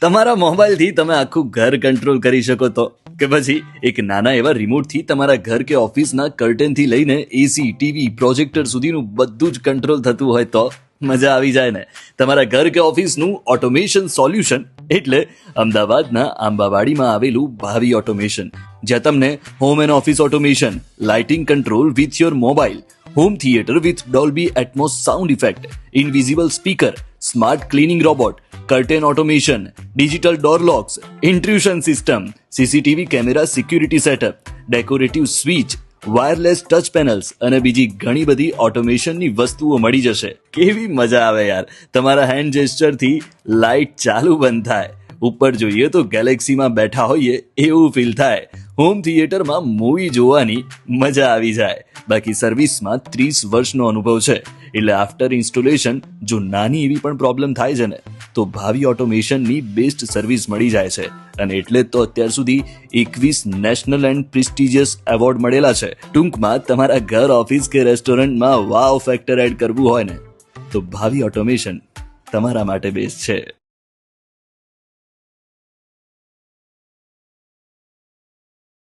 તમારા મોબાઈલથી તમે આખું ઘર કંટ્રોલ કરી શકો તો, કે પછી એક નાના એવા રિમોટથી તમારા ઘર કે ઓફિસના કર્ટેનથી લઈને એસી, ટીવી, પ્રોજેક્ટર સુધીનું બધું જ કંટ્રોલ થતું હોય તો મજા આવી જાય ને. તમારા ઘર કે ઓફિસનું ઓટોમેશન સોલ્યુશન એટલે અમદાવાદના આંબાવાડીમાં આવેલું ભાવી ઓટોમેશન, જ્યાં તમને home and office automation, lighting control with your mobile, home theatre with Dolby Atmos sound effect, invisible speaker, smart cleaning robot, curtain automation, digital door locks, intrusion system, CCTV camera security setup, decorative switch, wireless touch panels અને બીજી ઘણી બધી ઓટોમેશનની વસ્તુઓ મળી જશે. કેવી મજા આવે યાર, તમારા હેન્ડ જેસ્ચરથી લાઇટ ચાલુ બંધ થાય, ઉપર જોઈએ તો ગેલેક્સીમાં બેઠા હોઈએ એવું ફીલ થાય, હોમ થિયેટરમાં મૂવી જોવાની મજા આવી જાય. બાકી સર્વિસમાં 30 વર્ષનો અનુભવ છે, એટલે આફ્ટર ઇન્સ્ટોલેશન જો નાની એવી પણ પ્રોબ્લેમ થાય છે ને તો ભાવી ઓટોમેશનની બેસ્ટ સર્વિસ મળી જાય છે. અને એટલે તો અત્યાર સુધી 21 નેશનલ એન્ડ પ્રિસ્ટિજિયસ એવોર્ડ મળેલા છે. ટૂંકમાં તમારા ઘર, ઓફિસ કે રેસ્ટોરન્ટમાં વાવ ફેક્ટર એડ કરવું હોય ને તો ભાવી ઓટોમેશન તમારા માટે બેસ્ટ છે.